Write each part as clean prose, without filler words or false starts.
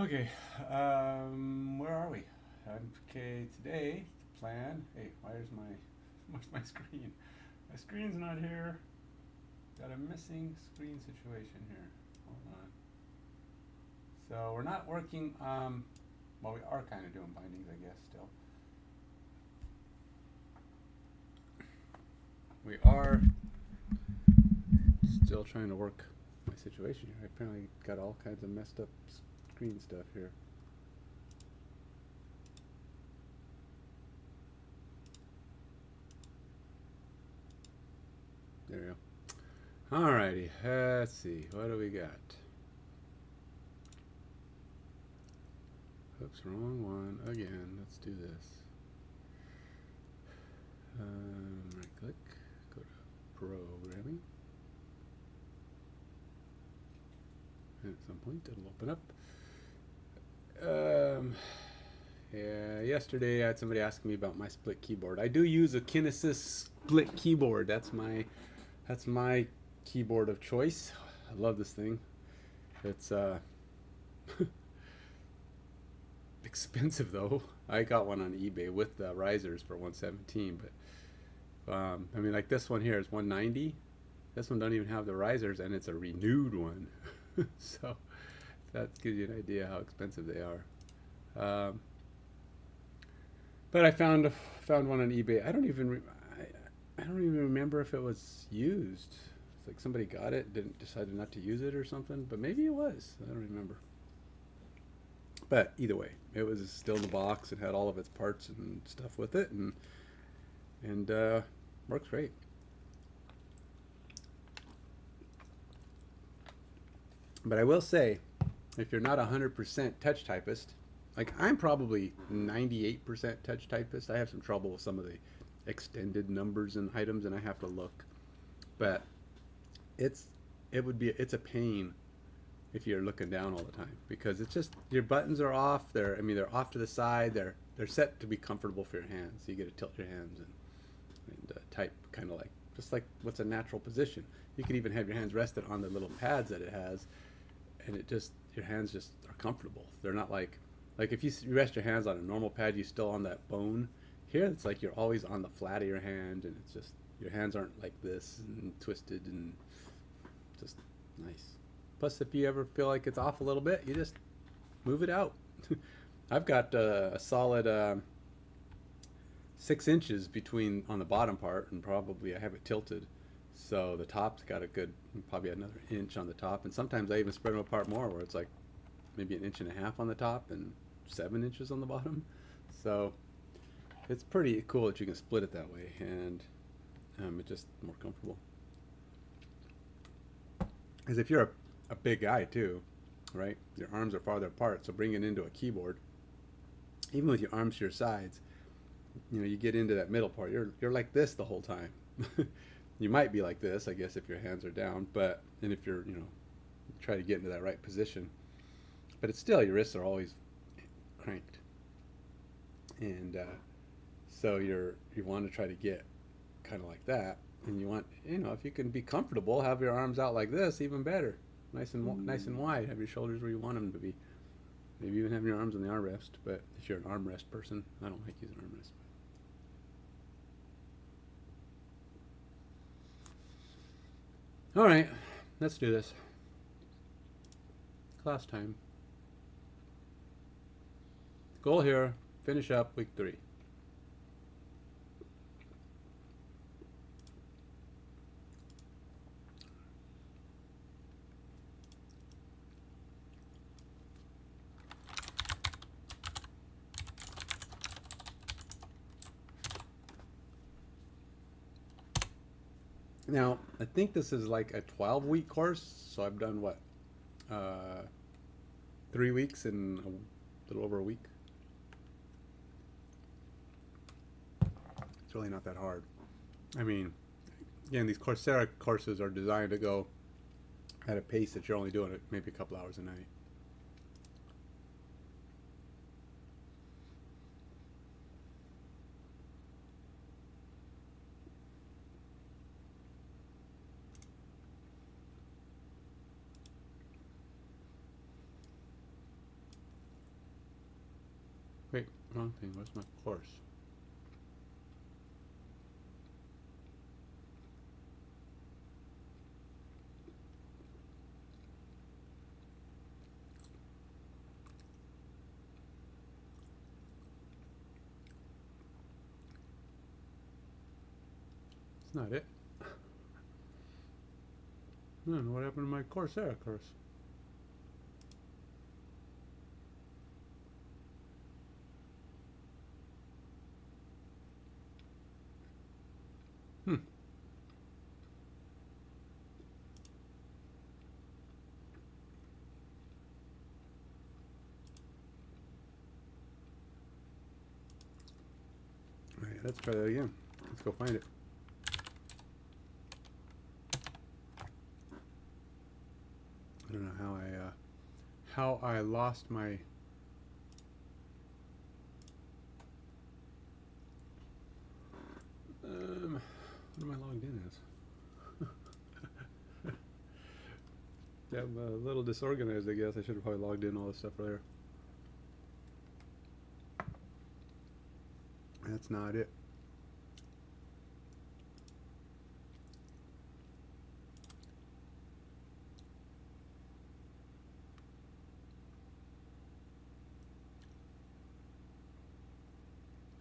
Okay, where are we? Okay, today the plan. Hey, where's my screen? My screen's not here. Got a missing screen situation here. Hold on. So we're not working. Well, we are kind of doing bindings, I guess. Still, we are still trying to work my situation here. I apparently got all kinds of messed up screen stuff here. There we go. Alrighty, let's see. What do we got? Oops, wrong one. Again, let's do this. Right click, go to programming. And at some point it'll open up. Yeah, yesterday I had somebody asking me about my split keyboard. I do use a Kinesis split keyboard. That's my keyboard of choice. I love this thing. It's expensive though. I got one on eBay with the risers for 117, but I mean, like this one here is 190. This one don't even have the risers, and it's a renewed one. So that gives you an idea how expensive they are. But I found one on eBay. I don't even remember if it was used. It's like somebody got it, didn't decided not to use it or something, but maybe it was. I don't remember. But either way, it was still in the box. It had all of its parts and stuff with it, and works great. But I will say, if you're not 100% touch typist, like I'm probably 98% touch typist. I have some trouble with some of the extended numbers and items, and I have to look. But it's it's a pain if you're looking down all the time, because it's just your buttons are off. They're off to the side. They're set to be comfortable for your hands. So you get to tilt your hands and type kind of like just like what's a natural position. You can even have your hands rested on the little pads that it has, and your hands just are comfortable. They're not like if you rest your hands on a normal pad, you still on that bone. Here it's like you're always on the flat of your hand, and it's just your hands aren't like this and twisted and just nice. Plus, if you ever feel like it's off a little bit, you just move it out. I've got a solid 6 inches between on the bottom part, and probably I have it tilted, so the top's got a good probably another inch on the top, and sometimes I even spread them apart more, where it's like maybe an inch and a half on the top and 7 inches on the bottom. So it's pretty cool that you can split it that way, and it's just more comfortable. Because if you're a big guy too, right? Your arms are farther apart, so bring it into a keyboard. Even with your arms to your sides, you get into that middle part. You're like this the whole time. You might be like this, I guess, if your hands are down, but and if you're try to get into that right position, but it's still your wrists are always cranked, and so you want to try to get kind of like that, and you want if you can be comfortable, have your arms out like this, even better, nice and wide. Have your shoulders where you want them to be. Maybe even have your arms on the armrest. But if you're an armrest person, I don't like using armrest. All right, let's do this. Class time. Goal here: finish up week 3. Now, I think this is like a 12-week course, so I've done what? 3 weeks in a little over a week. It's really not that hard. I mean, again, these Coursera courses are designed to go at a pace that you're only doing it maybe a couple hours a night. Wait, wrong thing. What's my course? It's not it. I don't know what happened to my Coursera course. Hmm. All right, let's try that again. Let's go find it. I don't know how I lost my. What am I logged in as? Yeah, I'm a little disorganized, I guess. I should have probably logged in all this stuff earlier. That's not it.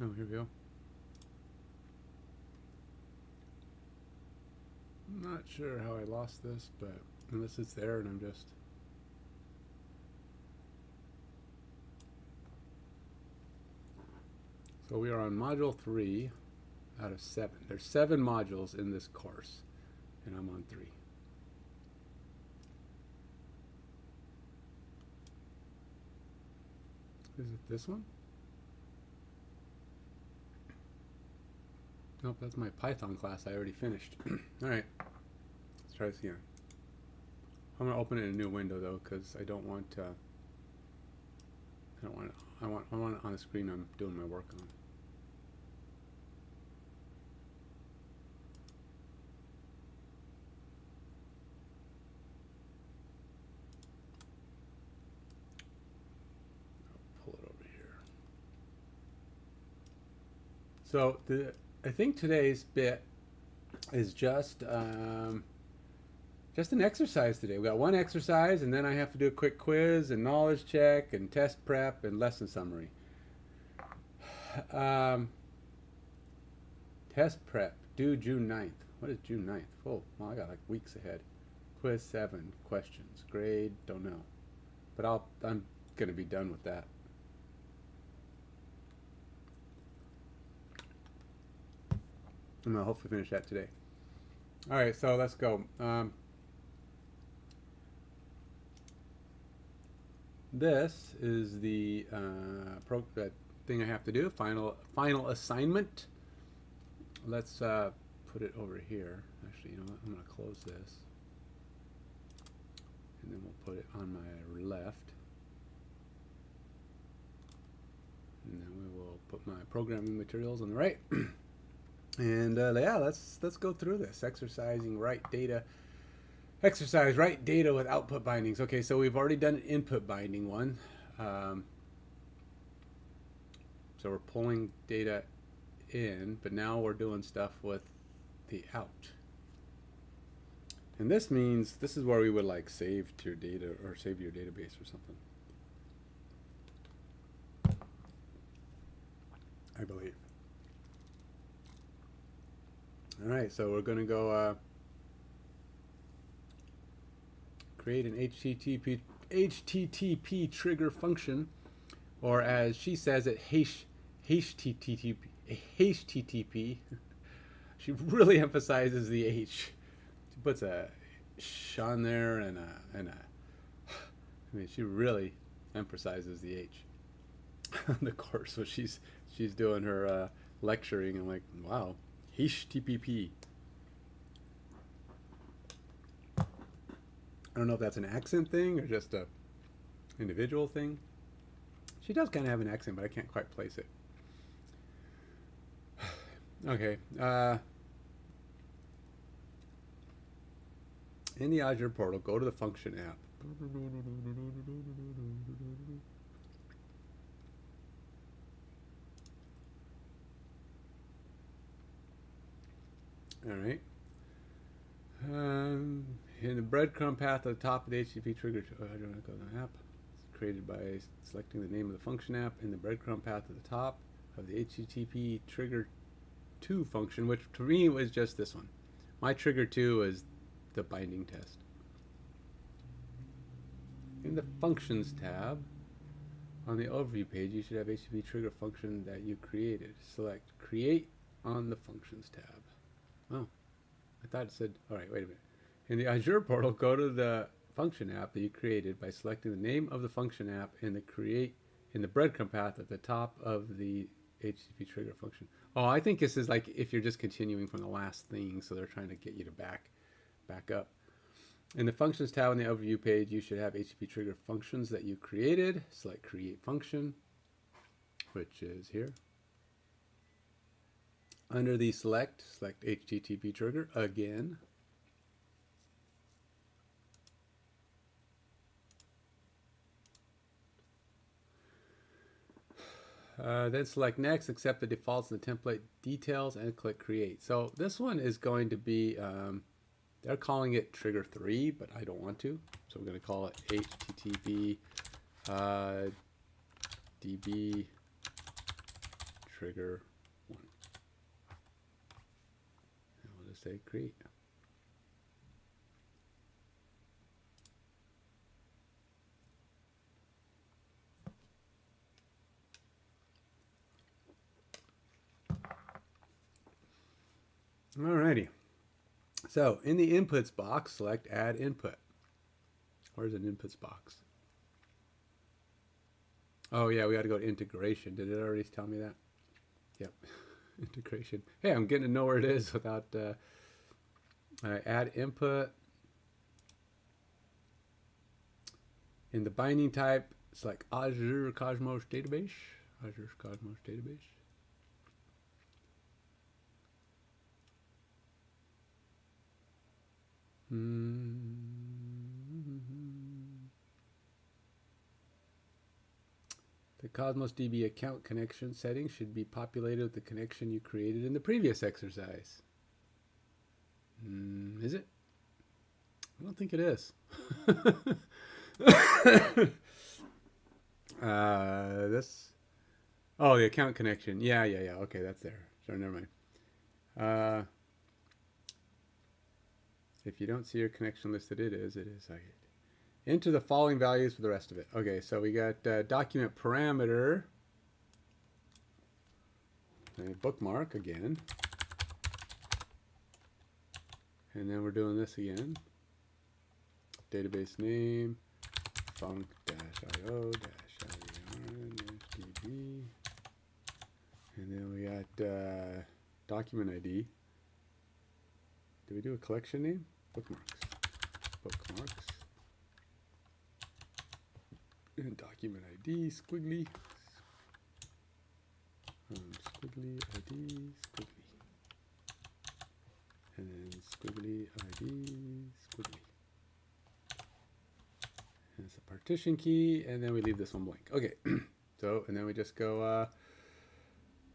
Oh, here we go. I'm not sure how I lost this, but unless it's there and I'm just... So we are on module 3 out of 7. There's 7 modules in this course, and I'm on 3. Is it this one? Nope, that's my Python class I already finished. Alright, let's try this again. I'm going to open it in a new window though, because I don't want I want it on the screen I'm doing my work on. I'll pull it over here. So I think today's bit is just an exercise today. We got one exercise, and then I have to do a quick quiz and knowledge check and test prep and lesson summary. Test prep due June 9th. What is June 9th? Oh, well, I got like weeks ahead. Quiz 7 questions. Grade, don't know. But I'm gonna be done with that. I'm gonna hopefully finish that today. All right, so let's go. This is the that thing I have to do. Final assignment. Let's put it over here. Actually, you know what? I'm gonna close this, and then we'll put it on my left, and then we will put my programming materials on the right. And yeah, let's go through this. Exercise write data with output bindings. Okay, so we've already done an input binding one. So we're pulling data in, but now we're doing stuff with the out. And this means this is where we would like save to your data or save to your database or something, I believe. All right, so we're going to go create an HTTP trigger function, or as she says it, HTTP. She really emphasizes the H. She puts a sh on there and a. I mean, she really emphasizes the H on the course. So she's doing her lecturing. I'm like, wow. HTTP. I don't know if that's an accent thing or just a individual thing. She does kind of have an accent, but I can't quite place it. Okay. In the Azure portal, go to the function app. All right. In the breadcrumb path at the top of the HTTP trigger, I don't know, go to the app. It's created by selecting the name of the function app in the breadcrumb path at the top of the HTTP trigger 2 function, which to me was just this one. My trigger 2 is the binding test. In the functions tab on the overview page, you should have HTTP trigger function that you created. Select create on the functions tab. Oh, I thought it said, all right, wait a minute. In the Azure portal, go to the function app that you created by selecting the name of the function app in the breadcrumb path at the top of the HTTP trigger function. Oh, I think this is like if you're just continuing from the last thing, so they're trying to get you to back up. In the functions tab on the overview page, you should have HTTP trigger functions that you created. Select create function, which is here. Under the select HTTP trigger again. Then select next, accept the defaults and the template details, and click create. So this one is going to be, they're calling it trigger 3, but I don't want to. So we're going to call it HTTP DB trigger 1. And we'll just say create. Alrighty. So in the inputs box, select add input. Where's an inputs box? Oh yeah, we got to go to integration. Did it already tell me that? Yep. Integration. Hey, I'm getting to know where it is without add input. In the binding type, select Azure Cosmos database. Azure Cosmos database. The Cosmos DB account connection settings should be populated with the connection you created in the previous exercise. Is it? I don't think it is. Oh, the account connection. Yeah. Okay, that's there. So never mind. If you don't see your connection listed, it is. Enter the following values for the rest of it. Okay, so we got document parameter, and bookmark again, and then we're doing this again. Database name, func-io-db, and then we got document ID. Did we do a collection name? Bookmarks. And document ID, squiggly. Squiggly ID, squiggly. And then squiggly ID, squiggly. And it's a partition key, and then we leave this one blank. Okay, so, and then we just go,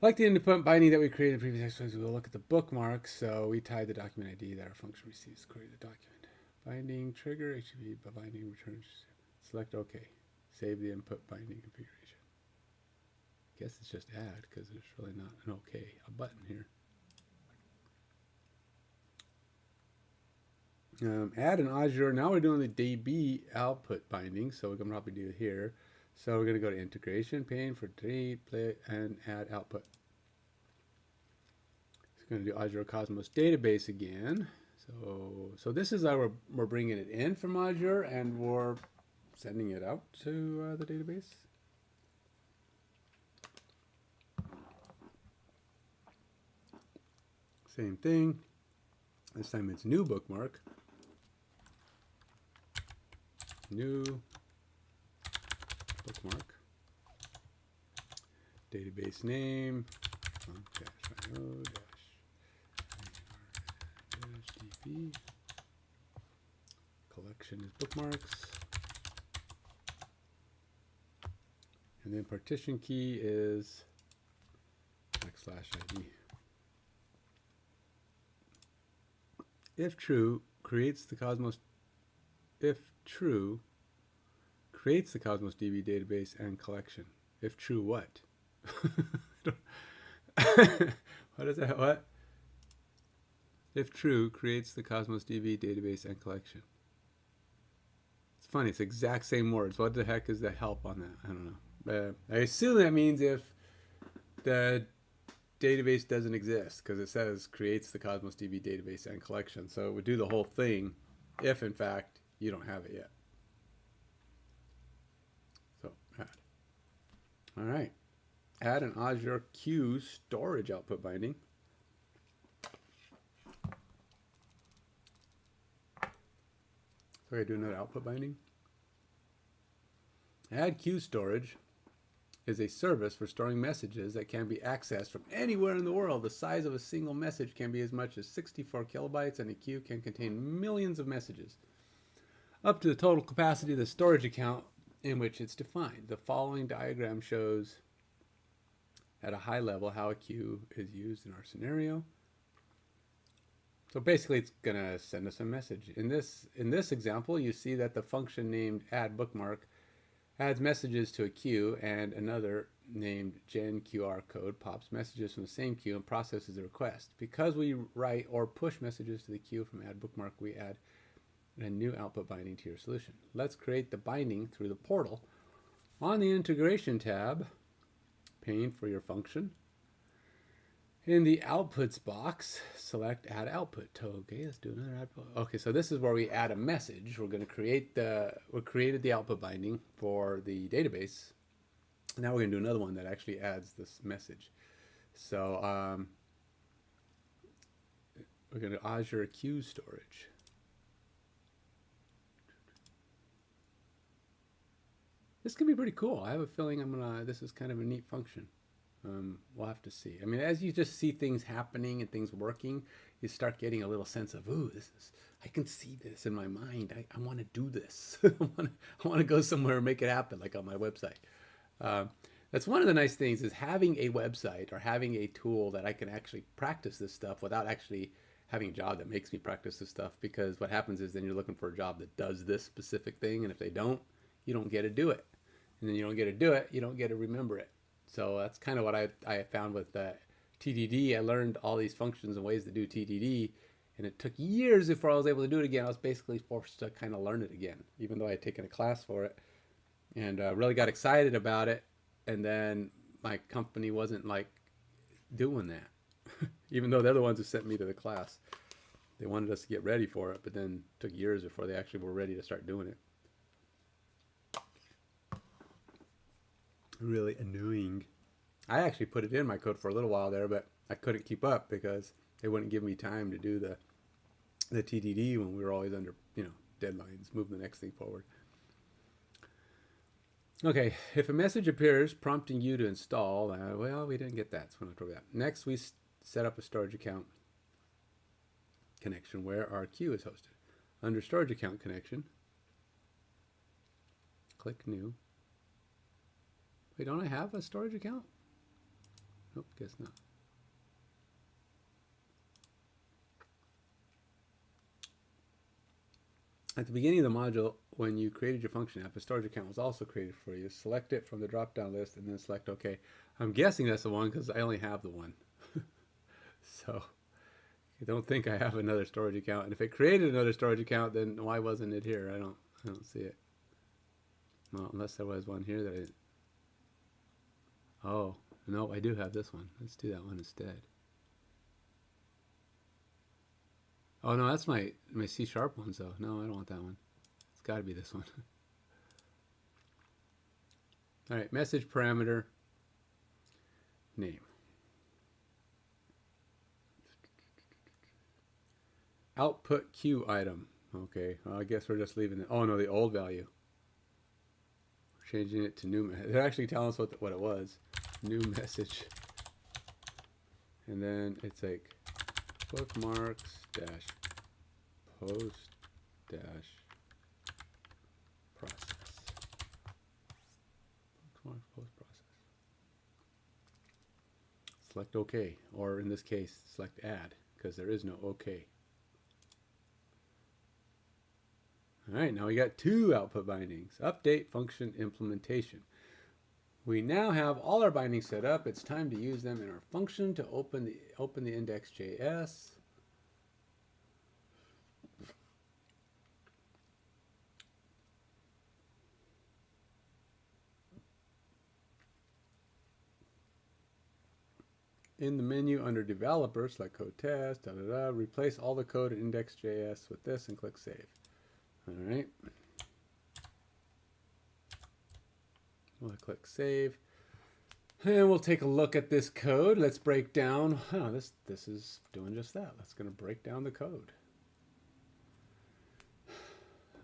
like the independent binding that we created in previous exercises, we'll look at the bookmarks. So we tied the document ID that our function receives to create the document. Binding trigger, HTTP binding returns. Select OK. Save the input binding configuration. Guess it's just add because there's really not an OK, a button here. Add an Azure. Now we're doing the DB output binding, so we can probably do it here. So we're going to go to integration pane for play and add output. It's going to do Azure Cosmos database again. So this is how we're bringing it in from Azure, and we're sending it out to the database. Same thing. This time it's new bookmark. New bookmark. Database name. -io-db. Collection is bookmarks. And then partition key is \ID. If true, creates the Cosmos. If true, creates the Cosmos DB database and collection. If true, what? What is that? What? If true, creates the Cosmos DB database and collection. It's funny. It's the exact same words. What the heck is the help on that? I don't know. I assume that means if the database doesn't exist, because it says creates the Cosmos DB database and collection. So it would do the whole thing if, in fact, you don't have it yet. So add. All right. Add an Azure Q storage output binding. So I do another output binding. Add Q storage is a service for storing messages that can be accessed from anywhere in the world. The size of a single message can be as much as 64 kilobytes, and a queue can contain millions of messages, up to the total capacity of the storage account in which it's defined. The following diagram shows at a high level how a queue is used in our scenario. So basically it's going to send us a message. In this example, you see that the function named add bookmark adds messages to a queue, and another named gen QR code pops messages from the same queue and processes the request. Because we write or push messages to the queue from add bookmark, we add a new output binding to your solution. Let's create the binding through the portal. On the integration tab, pane for your function. In the outputs box, select add output. Okay, let's do another output. Okay, so this is where we add a message. We're going to we created the output binding for the database. Now we're going to do another one that actually adds this message. So we're going to Azure Q storage. This can be pretty cool. I have a feeling this is kind of a neat function. We'll have to see. I mean, as you just see things happening and things working, you start getting a little sense of, ooh, I can see this in my mind. I want to do this. I want to go somewhere and make it happen, like on my website. That's one of the nice things, is having a website or having a tool that I can actually practice this stuff without actually having a job that makes me practice this stuff. Because what happens is then you're looking for a job that does this specific thing, and if they don't, you don't get to do it. And then you don't get to do it, you don't get to remember it. So that's kind of what I found with TDD. I learned all these functions and ways to do TDD, and it took years before I was able to do it again. I was basically forced to kind of learn it again, even though I had taken a class for it, and really got excited about it. And then my company wasn't like doing that, even though they're the ones who sent me to the class. They wanted us to get ready for it, but then it took years before they actually were ready to start doing it. Really annoying. I actually put it in my code for a little while there, but I couldn't keep up because they wouldn't give me time to do the TDD when we were always under, deadlines, move the next thing forward. Okay, if a message appears prompting you to install, well, we didn't get that, so we're not talking about that. Next, we set up a storage account connection where our queue is hosted. Under storage account connection, click new. Wait, don't I have a storage account? Nope, guess not. At the beginning of the module, when you created your function app, a storage account was also created for you. Select it from the drop-down list and then select OK. I'm guessing that's the one because I only have the one. So I don't think I have another storage account. And if it created another storage account, then why wasn't it here? I don't see it. Well, unless there was one here that I... Oh, no, I do have this one. Let's do that one instead. Oh, no, that's my C# one, so no, I don't want that one. It's got to be this one. All right, message parameter, name. Output queue item. Okay, well, I guess we're just leaving it. Oh, no, the old value. We're changing it to new. They're actually telling us what it was. New message. And then it's like bookmarks dash post dash process. Bookmarks post process. Select OK, or in this case, select add, because there is no OK. All right, now we got two output bindings. Update function implementation. We now have all our bindings set up. It's time to use them in our function to open the index.js. In the menu under developer, select code test, replace all the code in index.js with this and click save. All right. We'll click save. And we'll take a look at this code. Let's break down. Oh, this is doing just that. That's going to break down the code.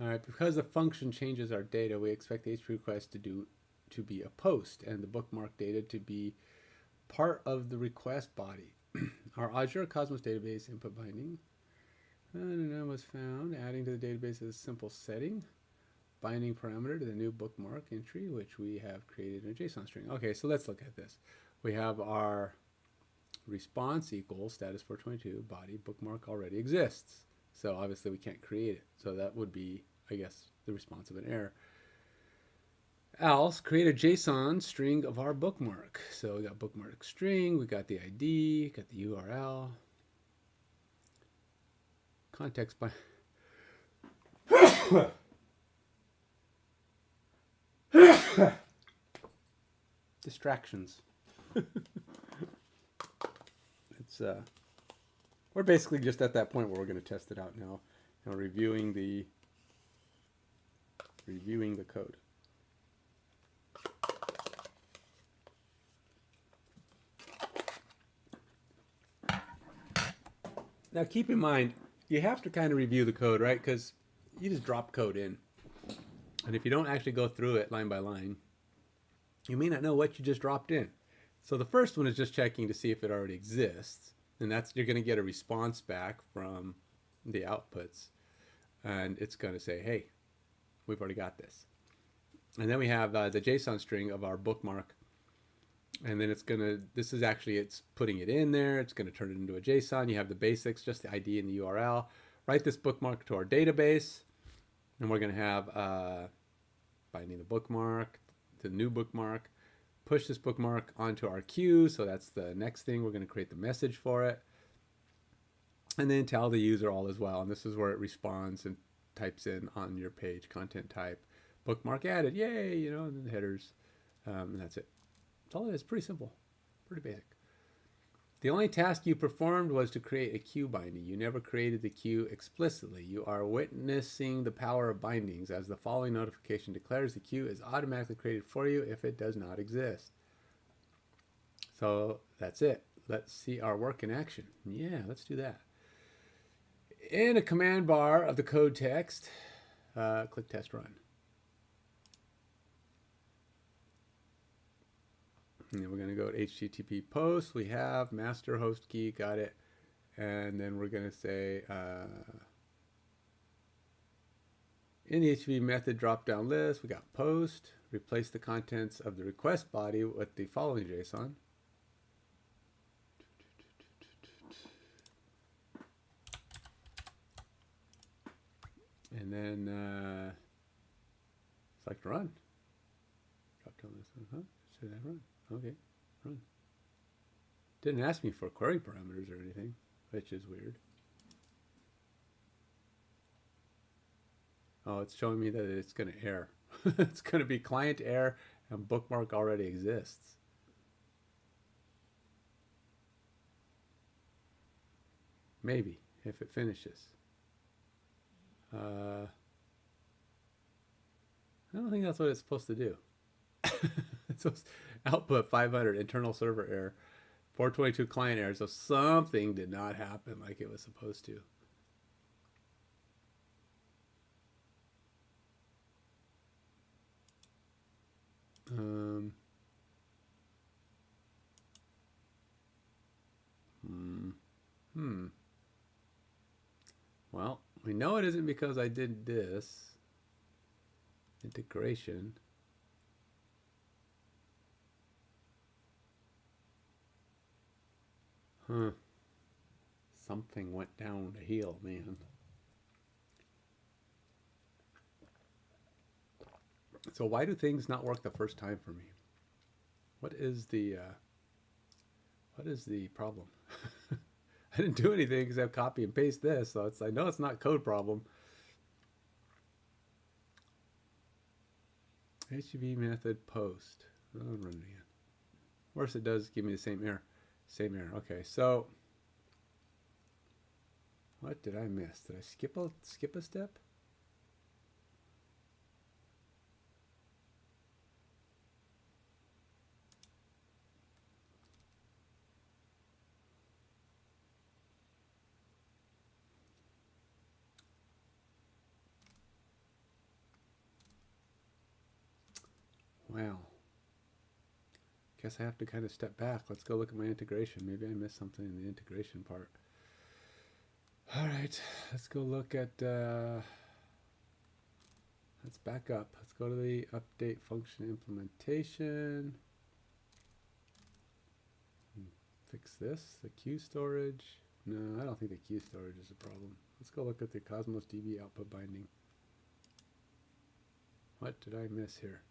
All right, because the function changes our data, we expect the HTTP request to be a post and the bookmark data to be part of the request body. Our Azure Cosmos database input binding was found. Adding to the database is a simple setting. Binding parameter to the new bookmark entry, which we have created in a JSON string. Okay, so let's look at this. We have our response equals status 422 body bookmark already exists. So obviously we can't create it. So that would be, I guess, the response of an error. Else, create a JSON string of our bookmark. So we got bookmark string, we got the ID, got the URL. Context by distractions. It's we're basically just at that point where we're going to test it out now. Now reviewing the code. Now keep in mind, you have to kind of review the code, right? Because you just drop code in. And if you don't actually go through it line by line, you may not know what you just dropped in. So the first one is just checking to see if it already exists. And that's, you're going to get a response back from the outputs. And it's going to say, hey, we've already got this. And then we have the JSON string of our bookmark. And then it's going to, this is actually, it's putting it in there. It's going to turn it into a JSON. You have the basics, just the ID and the URL. Write this bookmark to our database. And we're going to have binding the bookmark, the new bookmark, push this bookmark onto our queue. So that's the next thing. We're going to create the message for it. And then tell the user all as well. And this is where it responds and types in on your page, content type, bookmark added, yay, you know, and then the headers. And that's it. That's all it is. Pretty simple. Pretty basic. The only task you performed was to create a queue binding. You never created the queue explicitly. You are witnessing the power of bindings, as the following notification declares the queue is automatically created for you if it does not exist. So that's it. Let's see our work in action. Yeah, let's do that. In a command bar of the code text, click test run. And then we're going to go to HTTP post. We have master host key, got it. And then we're going to say in the HTTP method drop-down list, we got post. Replace the contents of the request body with the following JSON. And then select run. Drop-down list. Should I run? Okay, run. Didn't ask me for query parameters or anything, which is weird. Oh, it's showing me that it's going to error. It's going to be client error and bookmark already exists. Maybe, if it finishes. I don't think that's what it's supposed to do. It's supposed to output 500 internal server error, 422 client error. So something did not happen like it was supposed to. Well, we know it isn't because I did this integration. Something went down the hill, man. So why do things not work the first time for me? What is the problem? I didn't do anything except copy and paste this, so I know it's not code problem. HTTP method post. I'll run it again. Worse, it does give me the same error. Same error. Okay, so what did I miss? Did I skip a step? Wow. Guess I have to kind of step back. Let's go look at my integration. Maybe I missed something in the integration part. All right, let's go look at, let's back up. Let's go to the update function implementation. Fix this, the queue storage. No, I don't think the queue storage is a problem. Let's go look at the Cosmos DB output binding. What did I miss here?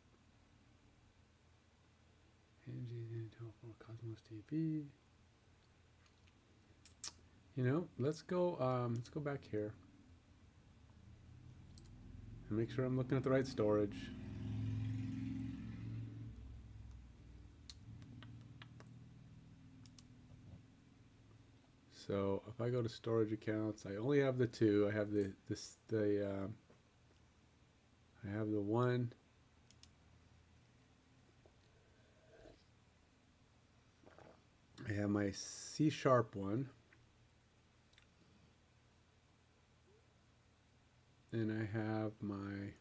AZ204 Cosmos DB. You know, let's go back here and make sure I'm looking at the right storage. So if I go to storage accounts, I only have the two. I have I have the one. I have my C# one. And I have my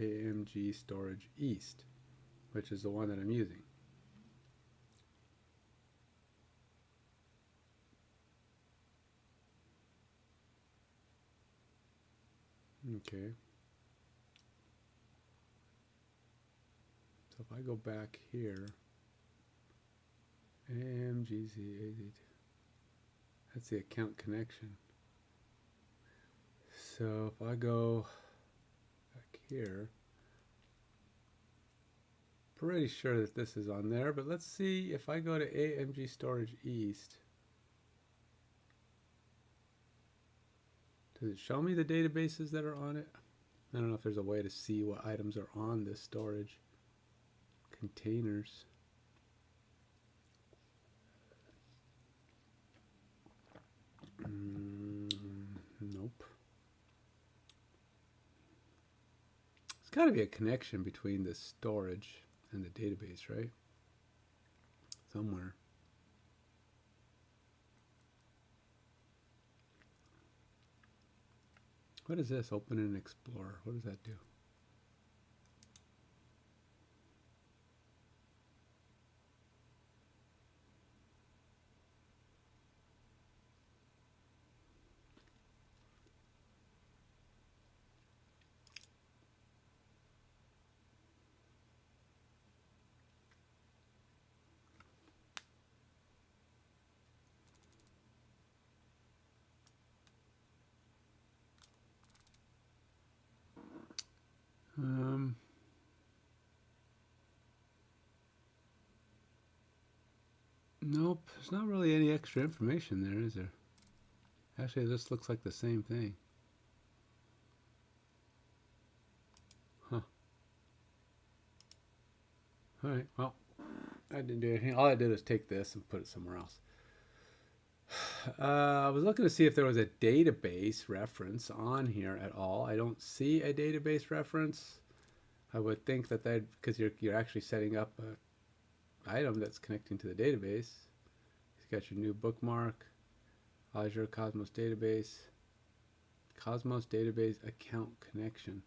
AMG Storage East, which is the one that I'm using. Okay. So if I go back here, AMGZ, AZ2, that's the account connection. So if I go back here, pretty sure that this is on there, but let's see if I go to AMG Storage East. Does it show me the databases that are on it? I don't know if there's a way to see what items are on this storage. Containers. Nope. There's got to be a connection between the storage and the database, right? Somewhere. What is this? Open and Explorer. What does that do? Nope, there's not really any extra information there, is there? Actually, this looks like the same thing. Huh. Alright, well, I didn't do anything. All I did was take this and put it somewhere else. I was looking to see if there was a database reference on here at all. I don't see a database reference. I would think that because you're actually setting up a item that's connecting to the database. You've got your new bookmark, Azure Cosmos Database, Cosmos Database Account Connection,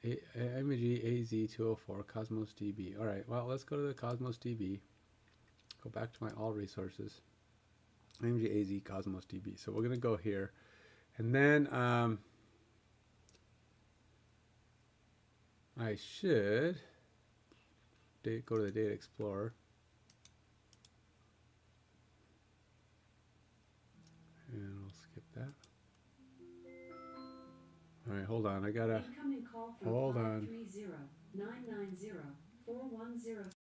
IMG AZ204 Cosmos DB. All right, well, let's go to the Cosmos DB. Go back to my all resources. IMG AZ Cosmos DB. So we're going to go here, and then I should go to the Data Explorer. And I'll skip that. All right, hold on. I gotta Incoming call from hold on. 530-990-4103.